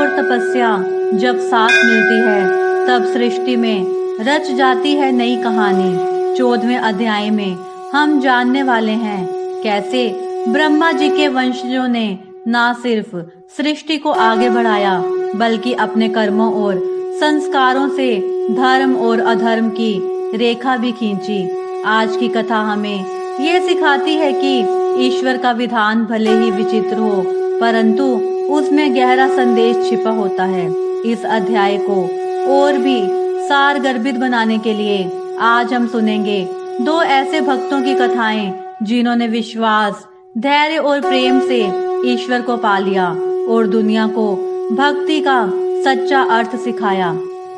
और तपस्या जब साथ मिलती है तब सृष्टि में रच जाती है नई कहानी। 14वें अध्याय में हम जानने वाले हैं कैसे ब्रह्मा जी के वंशजों ने न सिर्फ सृष्टि को आगे बढ़ाया बल्कि अपने कर्मों और संस्कारों से धर्म और अधर्म की रेखा भी खींची। आज की कथा हमें ये सिखाती है कि ईश्वर का विधान भले ही विचित्र हो परंतु उसमें गहरा संदेश छिपा होता है। इस अध्याय को और भी सारगर्भित बनाने के लिए आज हम सुनेंगे दो ऐसे भक्तों की कथाएं जिन्होंने विश्वास, धैर्य और प्रेम से ईश्वर को पा लिया और दुनिया को भक्ति का सच्चा अर्थ सिखाया।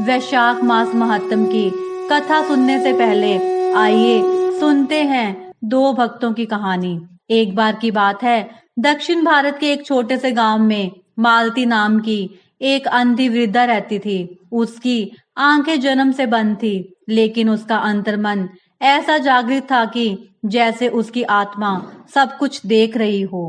वैशाख मास महात्म की कथा सुनने से पहले आइए सुनते हैं दो भक्तों की कहानी। एक बार की बात है, दक्षिण भारत के एक छोटे से गांव में मालती नाम की एक अंधी वृद्धा रहती थी। उसकी आंखें जन्म से बंद थी लेकिन उसका अंतर्मन ऐसा जागृत था कि जैसे उसकी आत्मा सब कुछ देख रही हो।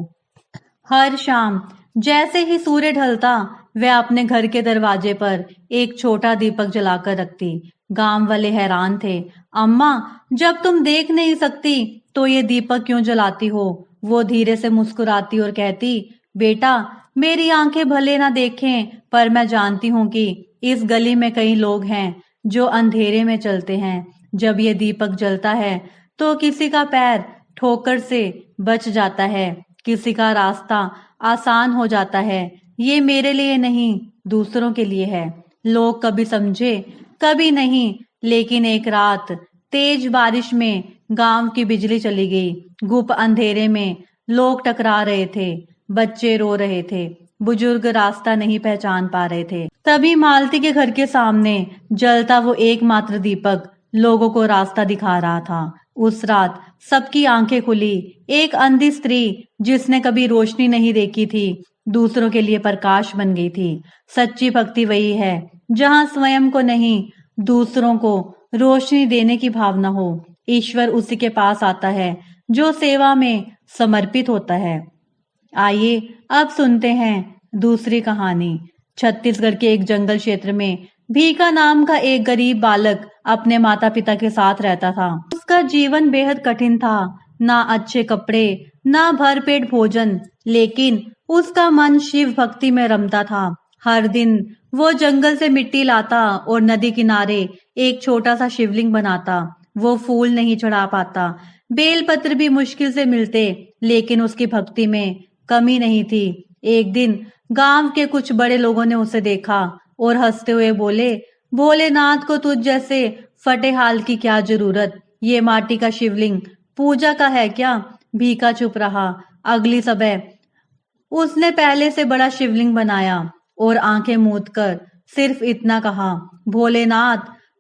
हर शाम जैसे ही सूर्य ढलता वह अपने घर के दरवाजे पर एक छोटा दीपक जलाकर रखती। गांव वाले हैरान थे। अम्मा, जब तुम देख नहीं सकती तो ये दीपक क्यों जलाती हो? वो धीरे से मुस्कुराती और कहती, बेटा, मेरी आंखें भले ना देखें पर मैं जानती हूँ कि इस गली में कई लोग हैं जो अंधेरे में चलते हैं। जब ये दीपक जलता है तो किसी का पैर ठोकर से बच जाता है, किसी का रास्ता आसान हो जाता है। ये मेरे लिए नहीं, दूसरों के लिए है। लोग कभी समझे कभी नहीं, लेकिन एक रात तेज बारिश में गांव की बिजली चली गई। गुप अंधेरे में लोग टकरा रहे थे, बच्चे रो रहे थे, बुजुर्ग रास्ता नहीं पहचान पा रहे थे। तभी मालती के घर के सामने जलता वो एकमात्र दीपक लोगों को रास्ता दिखा रहा था। उस रात सबकी आंखें खुली। एक अंधी स्त्री जिसने कभी रोशनी नहीं देखी थी दूसरों के लिए प्रकाश बन गई थी। सच्ची भक्ति वही है जहां स्वयं को नहीं दूसरों को रोशनी देने की भावना हो। ईश्वर उसी के पास आता है जो सेवा में समर्पित होता है। आइए अब सुनते हैं दूसरी कहानी। छत्तीसगढ़ के एक जंगल क्षेत्र में भीका नाम का एक गरीब बालक अपने माता पिता के साथ रहता था। उसका जीवन बेहद कठिन था, ना अच्छे कपड़े, ना भरपेट भोजन, लेकिन उसका मन शिव भक्ति में रमता था। हर दिन वो जंगल से मिट्टी लाता और नदी किनारे एक छोटा सा शिवलिंग बनाता। वो फूल नहीं चढ़ा पाता, बेलपत्र भी मुश्किल से मिलते, लेकिन उसकी भक्ति में कमी नहीं थी। एक दिन गांव के कुछ बड़े लोगों ने उसे देखा और हंसते हुए बोले, भोलेनाथ को तुझ जैसे फटे हाल की क्या जरूरत? ये माटी का शिवलिंग पूजा का है क्या? भीका चुप रहा। अगली सुबह उसने पहले से बड़ा शिवलिंग बनाया और आंखें मूंद कर सिर्फ इतना कहा, भोलेनाथ,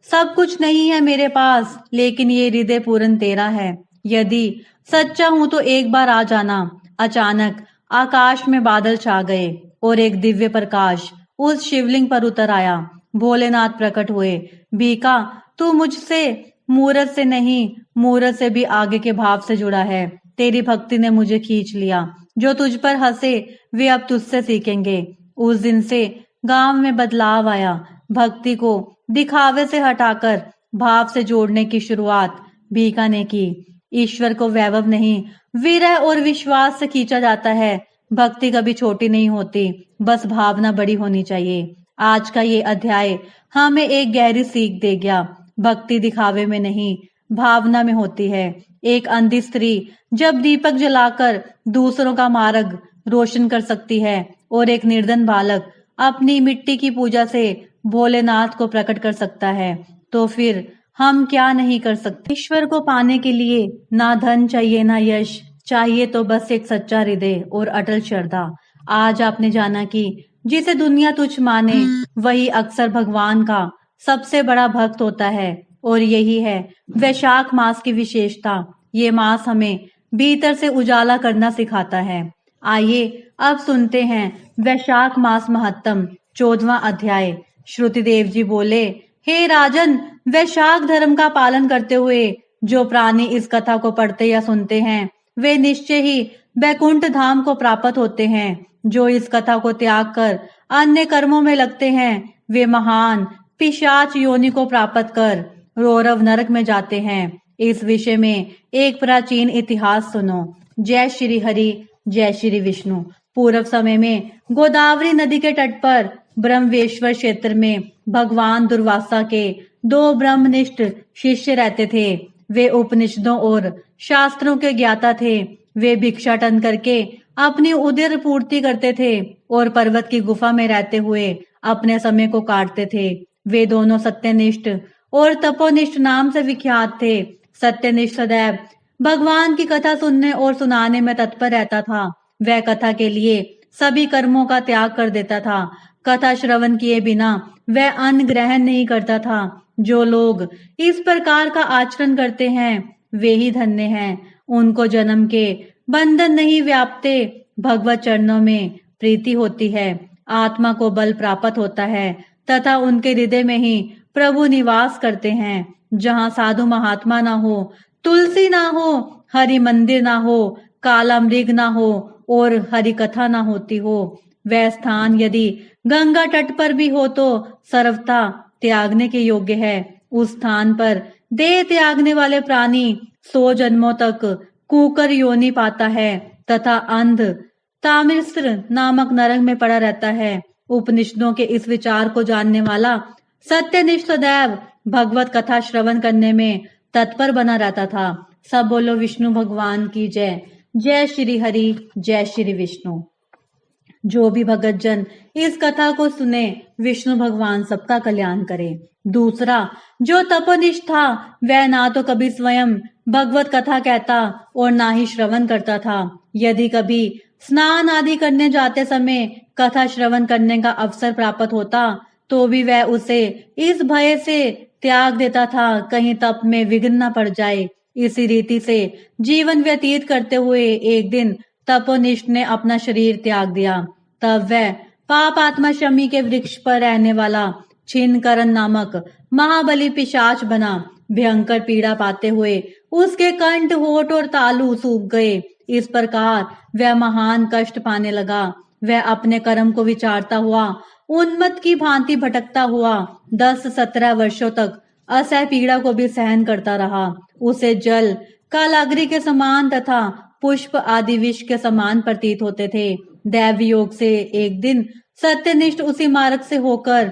सब कुछ नहीं है मेरे पास, लेकिन ये हृदय पूर्ण तेरा है। यदि सच्चा हूं तो एक बार आ जाना। अचानक आकाश में बादल छा गए और एक दिव्य प्रकाश उस शिवलिंग पर उतर आया। भोलेनाथ प्रकट हुए। भीका, तू मुझसे मूरत से नहीं, मूरत से भी आगे के भाव से जुड़ा है। तेरी भक्ति ने मुझे खींच लिया। जो तुझ पर हंसे वे अब तुझसे सीखेंगे। उस दिन से गांव में बदलाव आया। भक्ति को दिखावे से हटाकर भाव से जोड़ने की शुरुआत भीका ने की। ईश्वर को वैभव नहीं, विरह और विश्वास से खींचा जाता है। भक्ति कभी छोटी नहीं होती, बस भावना बड़ी होनी चाहिए। आज का ये अध्याय हमें एक गहरी सीख दे गया। भक्ति दिखावे में नहीं, भावना में होती है। एक अंधी स्त्री जब दीपक जलाकर दूसरों का मार्ग रोशन कर सकती है और एक निर्धन बालक अपनी मिट्टी की पूजा से भोलेनाथ को प्रकट कर सकता है, तो फिर हम क्या नहीं कर सकते। ईश्वर को पाने के लिए ना धन चाहिए, ना यश चाहिए, तो बस एक सच्चा हृदय और अटल श्रद्धा। आज आपने जाना कि जिसे दुनिया तुच्छ माने वही अक्सर भगवान का सबसे बड़ा भक्त होता है। और यही है वैशाख मास की विशेषता। ये मास हमें भीतर से उजाला करना सिखाता है। आइए अब सुनते हैं वैशाख मास महत्तम 14वां अध्याय। श्रुतिदेव जी बोले, हे राजन, वैशाख धर्म का पालन करते हुए जो प्राणी इस कथा को पढ़ते या सुनते हैं वे निश्चय ही बैकुंठ धाम को प्राप्त होते हैं। जो इस कथा को त्याग कर अन्य कर्मों में लगते हैं वे महान पिशाच योनि को प्राप्त कर रौरव नरक में जाते हैं। इस विषय में एक प्राचीन इतिहास सुनो। जय श्री हरि, जय श्री विष्णु। पूर्व समय में गोदावरी नदी के तट पर ब्रह्मेश्वर क्षेत्र में भगवान दुर्वासा के 2 ब्रह्मनिष्ठ शिष्य रहते थे। वे उपनिषदों और शास्त्रों के ज्ञाता थे। वे भिक्षाटन करके अपनी उदर पूर्ति करते थे और पर्वत की गुफा में रहते हुए अपने समय को काटते थे। वे दोनों सत्यनिष्ठ और तपोनिष्ठ नाम से विख्यात थे। सत्यनिष्ठ सदैव भगवान की कथा सुनने और सुनाने में तत्पर रहता था। वह कथा के लिए सभी कर्मों का त्याग कर देता था। कथा श्रवण किए बिना वह अन्न ग्रहण नहीं करता था। जो लोग इस प्रकार का आचरण करते हैं वे ही धन्य हैं। उनको जन्म के बंधन नहीं व्यापते। भगवत चरणों में प्रीति होती है। आत्मा को बल प्राप्त होता है तथा उनके हृदय में ही प्रभु निवास करते हैं। जहाँ साधु महात्मा ना हो, तुलसी ना हो, हरि मंदिर ना हो, काला मृग ना हो और हरि कथा ना होती हो, वह स्थान यदि गंगा तट पर भी हो तो सर्वथा त्यागने के योग्य है। उस स्थान पर देह त्यागने वाले प्राणी 100 जन्मों तक कुकर योनि पाता है तथा अंध तामिस्र नामक नरक में पड़ा रहता है। उपनिषदों के इस विचार को जानने वाला सत्यनिष्ठ सदैव भगवत कथा श्रवण करने में तत्पर बना रहता था। सब बोलो विष्णु भगवान की जय। जय श्री हरि, जय श्री विष्णु। जो भी भगत जन इस कथा को सुने विष्णु भगवान सबका कल्याण करे। दूसरा, जो तपोनिष्ठ था वह ना तो कभी स्वयं भगवत कथा कहता और ना ही श्रवण करता था। यदि कभी स्नान आदि करने जाते समय कथा श्रवण करने का अवसर प्राप्त होता तो भी वह उसे इस भय से त्याग देता था कहीं तप में विघ्न न पड़ जाए। इसी रीति से जीवन व्यतीत करते हुए एक दिन तपोनिष्ठ ने अपना शरीर त्याग दिया। तब वह पाप आत्मा शमी के वृक्ष पर रहने वाला छिन्नकरण नामक महाबली पिशाच बना। भयंकर पीड़ा पाते हुए उसके कंठ, होठ और तालू सूख गए। इस प्रकार वह महान कष्ट पाने लगा। वह अपने कर्म को विचारता हुआ उन्मत्त की भांति भटकता हुआ 10-17 वर्षों तक असह पीड़ा को भी सहन करता रहा। उसे जल कालाग्नि के समान तथा पुष्प आदि विष के समान प्रतीत होते थे। दैव योग से एक दिन सत्यनिष्ठ उसी मार्ग से होकर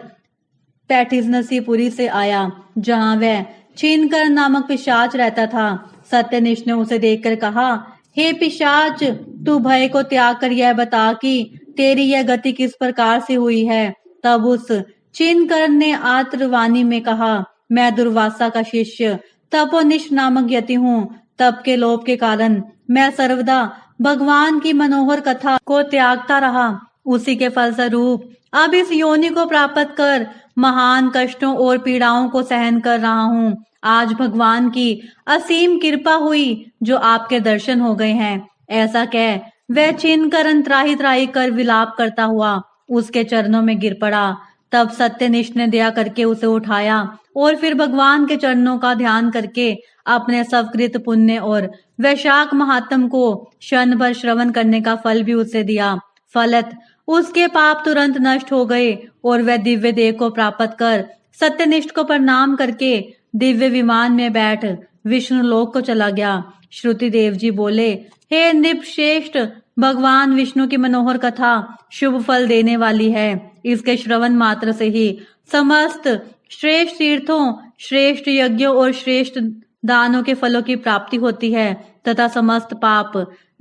पैठिसनसीपुरी से आया जहां वह छिन्नकरण नामक पिशाच रहता था। सत्यनिष्ठ ने उसे देखकर कहा, हे पिशाच, तू भय को त्याग कर यह बता कि तेरी यह गति किस प्रकार से हुई है। तब उस छिन्नकरण ने आर्तवाणी में कहा, मैं दुर्वासा का शिष्य तपोनिष्ठ नामक यति हूँ। तप के लोभ के कारण मैं सर्वदा भगवान की मनोहर कथा को त्यागता रहा। उसी के फलस्वरूप अब इस योनि को प्राप्त कर महान कष्टों और पीड़ाओं को सहन कर रहा हूँ। आज भगवान की असीम कृपा हुई जो आपके दर्शन हो गए हैं। ऐसा कह वह छिन्नकरण त्राहि त्राहि कर विलाप करता हुआ उसके चरणों में गिर पड़ा। तब सत्यनिष्ठ ने दया करके उसे उठाया और फिर भगवान के चरणों का ध्यान करके अपने सवकृत पुण्य और वैशाख महात्म को क्षण भर श्रवण करने का फल भी उसे दिया। फलत उसके पाप तुरंत नष्ट हो गए और वह दिव्य देह को प्राप्त कर सत्यनिष्ठ को प्रणाम करके दिव्य विमान में बैठ विष्णु लोक को चला गया। श्रुति देव जी बोले, हे नृपश्रेष्ठ, भगवान विष्णु की मनोहर कथा शुभ फल देने वाली है। इसके श्रवण मात्र से ही समस्त श्रेष्ठ तीर्थों, श्रेष्ठ यज्ञों और श्रेष्ठ दानों के फलों की प्राप्ति होती है तथा समस्त पाप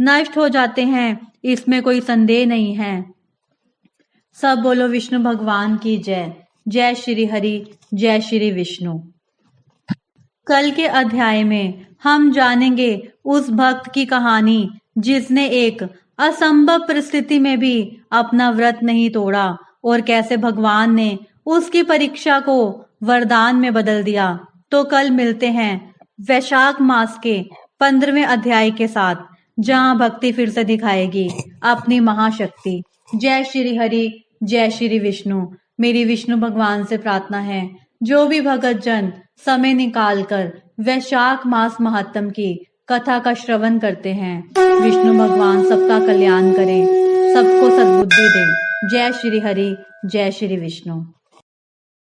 नष्ट हो जाते हैं। इसमें कोई संदेह नहीं है। सब बोलो विष्णु भगवान की जय। जय श्री हरि, जय श्री विष्णु। कल के अध्याय में हम जानेंगे उस भक्त की कहानी जिसने एक असंभव परिस्थिति में भी अपना व्रत नहीं तोड़ा और कैसे भगवान ने उसकी परीक्षा को वरदान में बदल दिया। तो कल मिलते हैं वैशाख मास के 15वें अध्याय के साथ, जहां भक्ति फिर से दिखाएगी अपनी महाशक्ति। जय श्री हरि, जय श्री विष्णु। मेरी विष्णु भगवान से प्रार्थना है जो भी भगत जन समय निकालकर वैशाख मास महात्म की कथा का श्रवण करते हैं। विष्णु भगवान सबका कल्याण करें, सबको सद्बुद्धि दें। जय श्री हरि, जय श्री विष्णु।